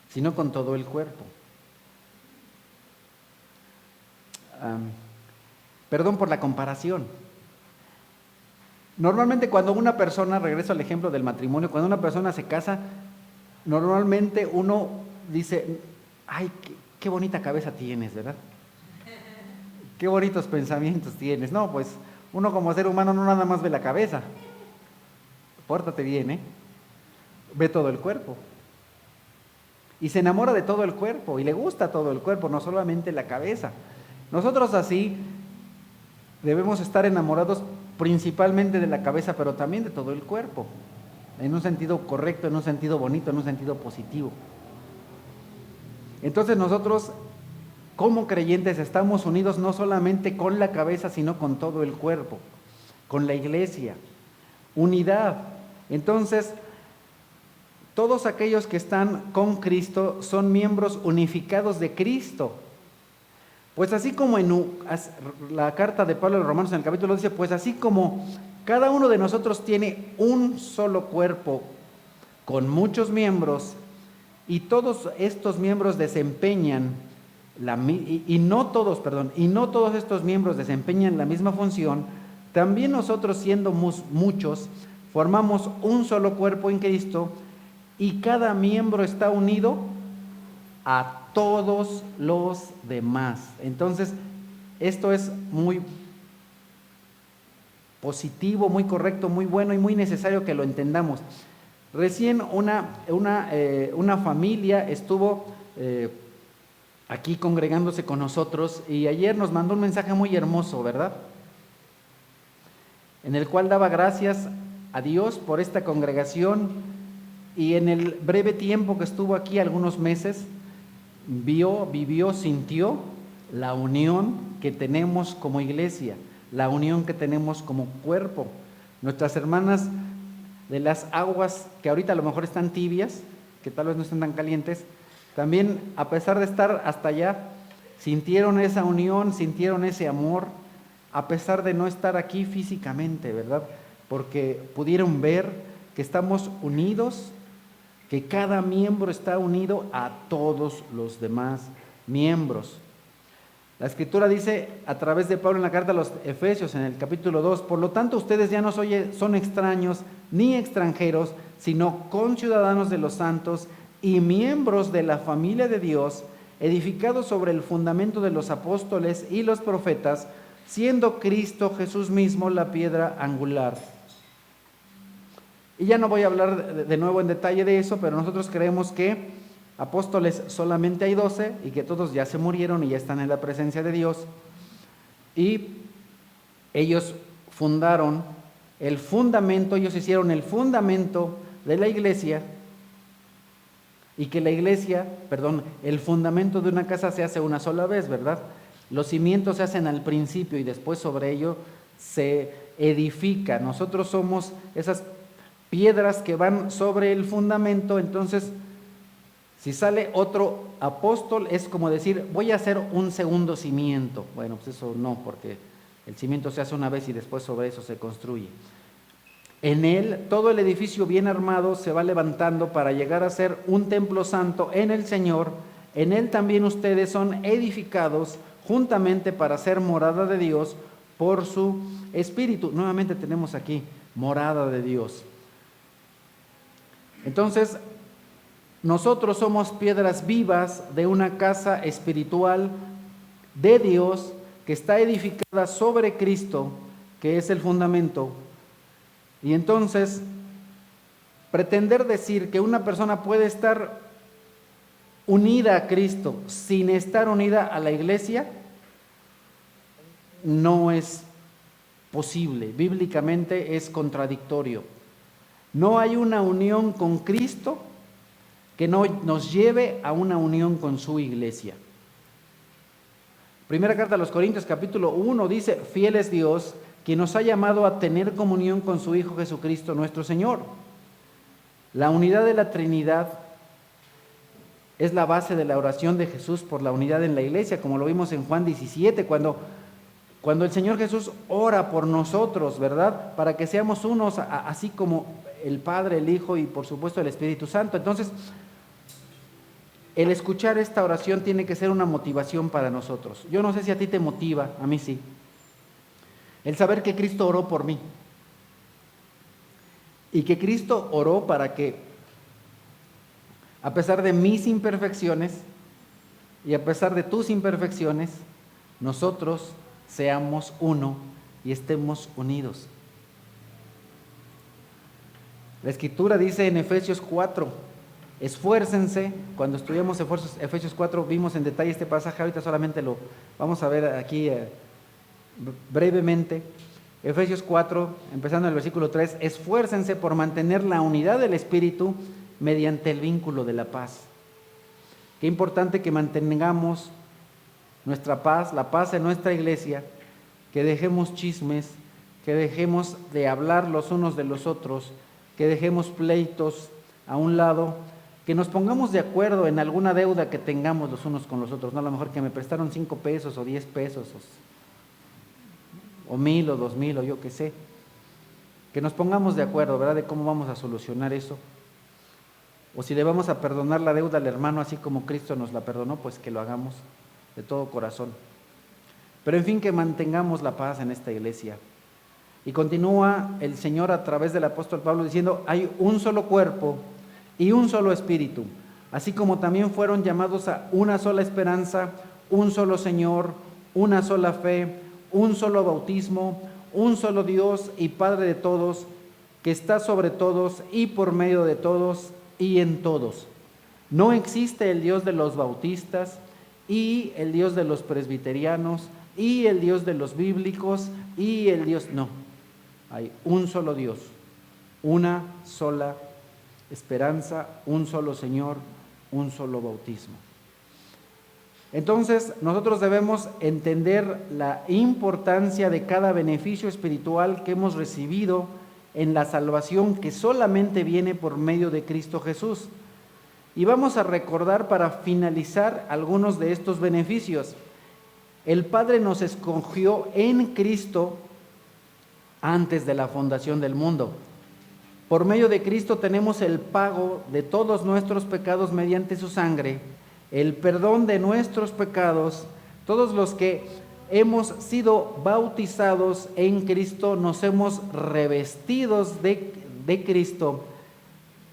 A: sino con todo el cuerpo. Perdón por la comparación. Normalmente cuando una persona, regreso al ejemplo del matrimonio, cuando una persona se casa, normalmente uno dice, ay, qué bonita cabeza tienes, ¿verdad? Qué bonitos pensamientos tienes. No, pues uno como ser humano no nada más ve la cabeza. Pórtate bien, ve todo el cuerpo. Y se enamora de todo el cuerpo y le gusta todo el cuerpo, no solamente la cabeza. Nosotros así debemos estar enamorados principalmente de la cabeza, pero también de todo el cuerpo. En un sentido correcto, en un sentido bonito, en un sentido positivo. Entonces nosotros, como creyentes, estamos unidos no solamente con la cabeza, sino con todo el cuerpo, con la iglesia. Unidad. Entonces, todos aquellos que están con Cristo son miembros unificados de Cristo. Pues así como en la carta de Pablo a los Romanos en el capítulo dice, pues así como cada uno de nosotros tiene un solo cuerpo con muchos miembros, y todos estos miembros desempeñan y no todos estos miembros desempeñan la misma función, también nosotros, siendo muchos, formamos un solo cuerpo en Cristo, y cada miembro está unido a todos los demás. Entonces, esto es muy positivo, muy correcto, muy bueno y muy necesario que lo entendamos. Recién una familia estuvo aquí congregándose con nosotros, y ayer nos mandó un mensaje muy hermoso, ¿verdad? En el cual daba gracias a Dios por esta congregación, y en el breve tiempo que estuvo aquí, algunos meses, vivió, sintió la unión que tenemos como iglesia, la unión que tenemos como cuerpo. Nuestras hermanas de las aguas que ahorita a lo mejor están tibias, que tal vez no estén tan calientes, también, a pesar de estar hasta allá, sintieron esa unión, sintieron ese amor, a pesar de no estar aquí físicamente, ¿verdad? Porque pudieron ver que estamos unidos, que cada miembro está unido a todos los demás miembros. La Escritura dice a través de Pablo en la carta a los Efesios, en el capítulo 2, por lo tanto ustedes ya no son extraños ni extranjeros, sino conciudadanos de los santos y miembros de la familia de Dios, edificados sobre el fundamento de los apóstoles y los profetas, siendo Cristo Jesús mismo la piedra angular. Y ya no voy a hablar de nuevo en detalle de eso, pero nosotros creemos que apóstoles solamente hay 12 y que todos ya se murieron y ya están en la presencia de Dios. Y ellos fundaron el fundamento, ellos hicieron el fundamento de la iglesia, y que la iglesia, el fundamento de una casa se hace una sola vez, ¿verdad? Los cimientos se hacen al principio y después sobre ello se edifica. Nosotros somos esas piedras que van sobre el fundamento. Entonces, si sale otro apóstol, es como decir, voy a hacer un segundo cimiento. Bueno, pues eso no, porque el cimiento se hace una vez y después sobre eso se construye. En él, todo el edificio bien armado se va levantando para llegar a ser un templo santo en el Señor. En él también ustedes son edificados juntamente para ser morada de Dios por su Espíritu. Nuevamente tenemos aquí, morada de Dios. Entonces, nosotros somos piedras vivas de una casa espiritual de Dios, que está edificada sobre Cristo, que es el fundamento. Y entonces, pretender decir que una persona puede estar unida a Cristo sin estar unida a la iglesia, no es posible. Bíblicamente es contradictorio. No hay una unión con Cristo que no nos lleve a una unión con su iglesia. Primera carta a los Corintios, capítulo 1, dice: fiel es Dios, quien nos ha llamado a tener comunión con su Hijo Jesucristo nuestro Señor. La unidad de la Trinidad es la base de la oración de Jesús por la unidad en la iglesia, como lo vimos en Juan 17, cuando el Señor Jesús ora por nosotros, ¿verdad? Para que seamos unos, así como el Padre, el Hijo y por supuesto el Espíritu Santo. Entonces, el escuchar esta oración tiene que ser una motivación para nosotros. Yo no sé si a ti te motiva, a mí sí. El saber que Cristo oró por mí. Y que Cristo oró para que, a pesar de mis imperfecciones y a pesar de tus imperfecciones, nosotros seamos uno y estemos unidos. La Escritura dice en Efesios 4, esfuércense. Cuando estudiamos Efesios 4 vimos en detalle este pasaje, ahorita solamente lo vamos a ver aquí brevemente. Efesios 4, empezando en el versículo 3, esfuércense por mantener la unidad del Espíritu mediante el vínculo de la paz. Qué importante que mantengamos nuestra paz, la paz en nuestra iglesia, que dejemos chismes, que dejemos de hablar los unos de los otros, que dejemos pleitos a un lado, que nos pongamos de acuerdo en alguna deuda que tengamos los unos con los otros, no a lo mejor que me prestaron 5 pesos o 10 pesos o 1,000 o 2,000 o yo qué sé, que nos pongamos de acuerdo, ¿verdad?, de cómo vamos a solucionar eso, o si le vamos a perdonar la deuda al hermano así como Cristo nos la perdonó, pues que lo hagamos de todo corazón. Pero en fin, que mantengamos la paz en esta iglesia. Y continúa el Señor a través del apóstol Pablo diciendo: hay un solo cuerpo y un solo espíritu, así como también fueron llamados a una sola esperanza, un solo Señor, una sola fe, un solo bautismo, un solo Dios y Padre de todos, que está sobre todos y por medio de todos y en todos. No existe el Dios de los bautistas y el Dios de los presbiterianos y el Dios de los bíblicos y el Dios... No, hay un solo Dios, una sola esperanza, un solo Señor, un solo bautismo. Entonces, nosotros debemos entender la importancia de cada beneficio espiritual que hemos recibido en la salvación que solamente viene por medio de Cristo Jesús. Y vamos a recordar para finalizar algunos de estos beneficios. El Padre nos escogió en Cristo antes de la fundación del mundo. Por medio de Cristo tenemos el pago de todos nuestros pecados mediante su sangre, el perdón de nuestros pecados. Todos los que hemos sido bautizados en Cristo nos hemos revestidos de Cristo,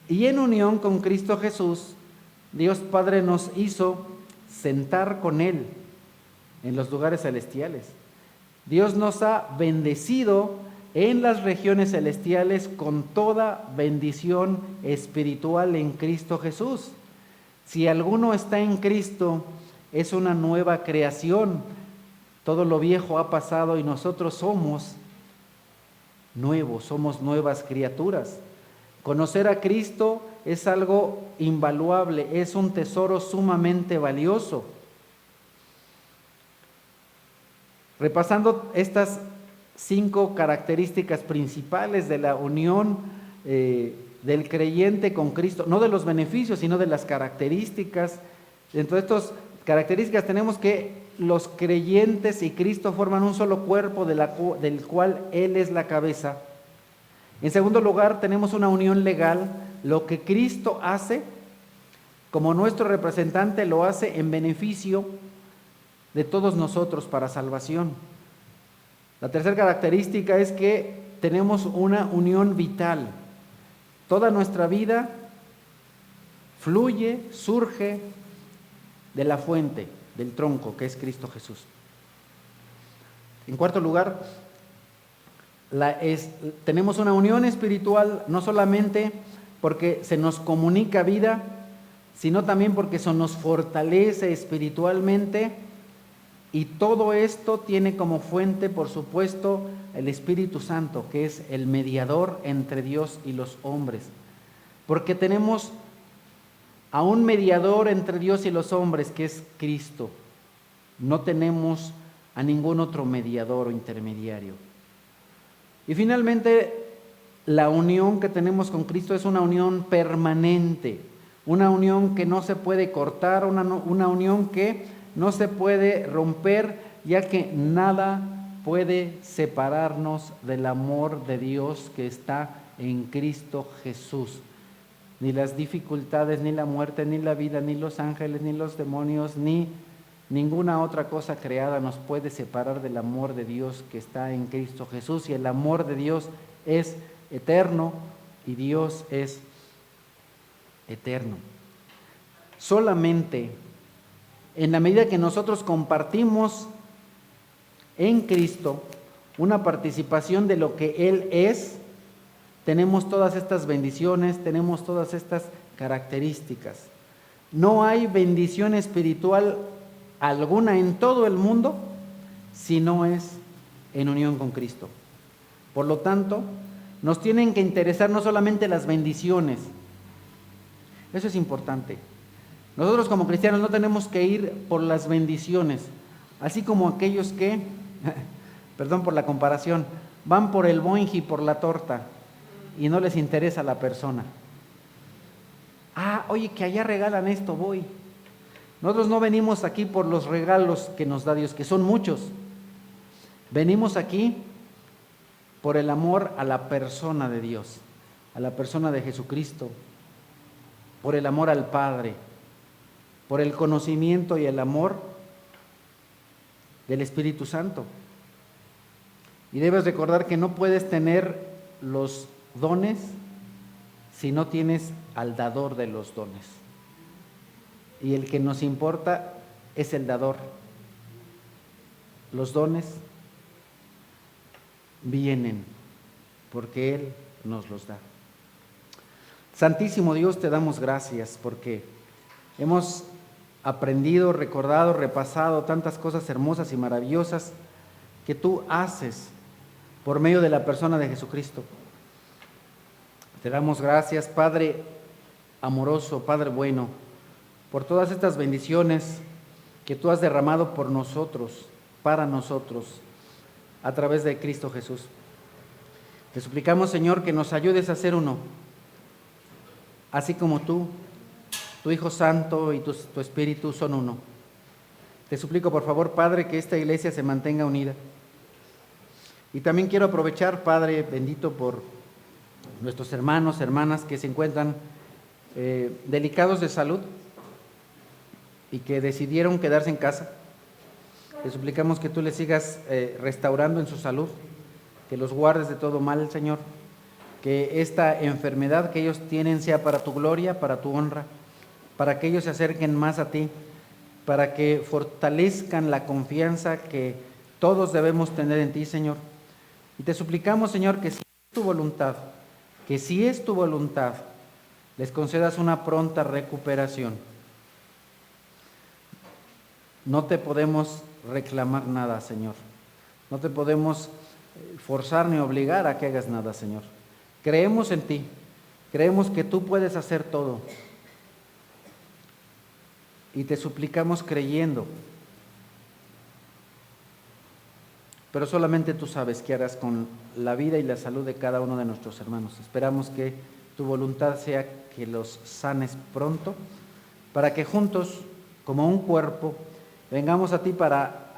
A: y en unión con Cristo Jesús, Dios Padre nos hizo sentar con Él en los lugares celestiales. Dios nos ha bendecido en las regiones celestiales con toda bendición espiritual en Cristo Jesús. Si alguno está en Cristo, es una nueva creación. Todo lo viejo ha pasado y nosotros somos nuevos, somos nuevas criaturas. Conocer a Cristo es algo invaluable, es un tesoro sumamente valioso. Repasando estas 5 características principales de la unión del creyente con Cristo, no de los beneficios, sino de las características. Dentro de estas características tenemos que los creyentes y Cristo forman un solo cuerpo del cual Él es la cabeza. En segundo lugar, tenemos una unión legal. Lo que Cristo hace como nuestro representante lo hace en beneficio de todos nosotros para salvación. La tercera característica es que tenemos una unión vital. Toda nuestra vida fluye, surge de la fuente, del tronco, que es Cristo Jesús. En cuarto lugar, tenemos una unión espiritual no solamente porque se nos comunica vida, sino también porque eso nos fortalece espiritualmente, y todo esto tiene como fuente, por supuesto, el Espíritu Santo, que es el mediador entre Dios y los hombres. Porque tenemos a un mediador entre Dios y los hombres, que es Cristo. No tenemos a ningún otro mediador o intermediario. Y finalmente, la unión que tenemos con Cristo es una unión permanente, una unión que no se puede cortar, una unión que no se puede romper, ya que nada puede separarnos del amor de Dios que está en Cristo Jesús. Ni las dificultades, ni la muerte, ni la vida, ni los ángeles, ni los demonios, ni ninguna otra cosa creada nos puede separar del amor de Dios que está en Cristo Jesús. Y el amor de Dios es eterno y Dios es eterno. Solamente en la medida que nosotros compartimos en Cristo una participación de lo que Él es, tenemos todas estas bendiciones, tenemos todas estas características. No hay bendición espiritual alguna en todo el mundo si no es en unión con Cristo. Por lo tanto, nos tienen que interesar no solamente las bendiciones, eso es importante. Nosotros como cristianos no tenemos que ir por las bendiciones, así como aquellos que, perdón por la comparación, van por el boing y por la torta y no les interesa la persona. Oye, que allá regalan esto, voy. Nosotros no venimos aquí por los regalos que nos da Dios, que son muchos. Venimos aquí por el amor a la persona de Dios, a la persona de Jesucristo, por el amor al Padre, por el conocimiento y el amor del Espíritu Santo. Y debes recordar que no puedes tener los dones si no tienes al dador de los dones. Y el que nos importa es el dador. Los dones vienen porque Él nos los da. Santísimo Dios, te damos gracias porque hemos aprendido, recordado, repasado tantas cosas hermosas y maravillosas que tú haces por medio de la persona de Jesucristo. Te damos gracias, Padre amoroso, Padre bueno, por todas estas bendiciones que tú has derramado por nosotros, para nosotros, a través de Cristo Jesús. Te suplicamos, Señor, que nos ayudes a ser uno, así como tú, tu Hijo Santo y tu Espíritu son uno. Te suplico, por favor, Padre, que esta iglesia se mantenga unida. Y también quiero aprovechar, Padre bendito, por nuestros hermanos, hermanas que se encuentran delicados de salud y que decidieron quedarse en casa. Te suplicamos que tú les sigas restaurando en su salud, que los guardes de todo mal, Señor, que esta enfermedad que ellos tienen sea para tu gloria, para tu honra, para que ellos se acerquen más a ti, para que fortalezcan la confianza que todos debemos tener en ti, Señor. Y te suplicamos, Señor, que si es tu voluntad, les concedas una pronta recuperación. No te podemos reclamar nada, Señor. No te podemos forzar ni obligar a que hagas nada, Señor. Creemos en ti, creemos que tú puedes hacer todo. Y te suplicamos creyendo. Pero solamente tú sabes qué harás con la vida y la salud de cada uno de nuestros hermanos. Esperamos que tu voluntad sea que los sanes pronto, para que juntos, como un cuerpo, vengamos a ti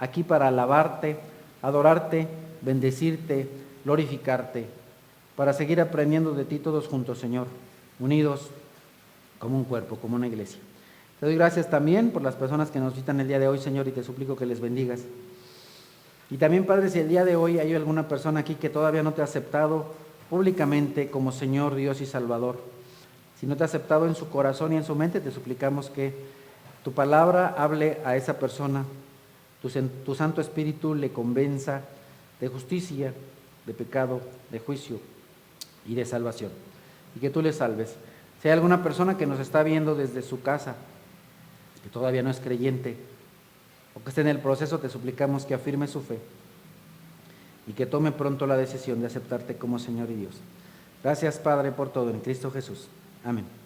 A: aquí para alabarte, adorarte, bendecirte, glorificarte, para seguir aprendiendo de ti todos juntos, Señor, unidos como un cuerpo, como una iglesia. Te doy gracias también por las personas que nos visitan el día de hoy, Señor, y te suplico que les bendigas. Y también, Padre, si el día de hoy hay alguna persona aquí que todavía no te ha aceptado públicamente como Señor, Dios y Salvador, si no te ha aceptado en su corazón y en su mente, te suplicamos que tu palabra hable a esa persona, tu Santo Espíritu le convenza de justicia, de pecado, de juicio y de salvación, y que tú le salves. Si hay alguna persona que nos está viendo desde su casa, que todavía no es creyente, o que esté en el proceso, te suplicamos que afirme su fe y que tome pronto la decisión de aceptarte como Señor y Dios. Gracias, Padre, por todo, en Cristo Jesús. Amén.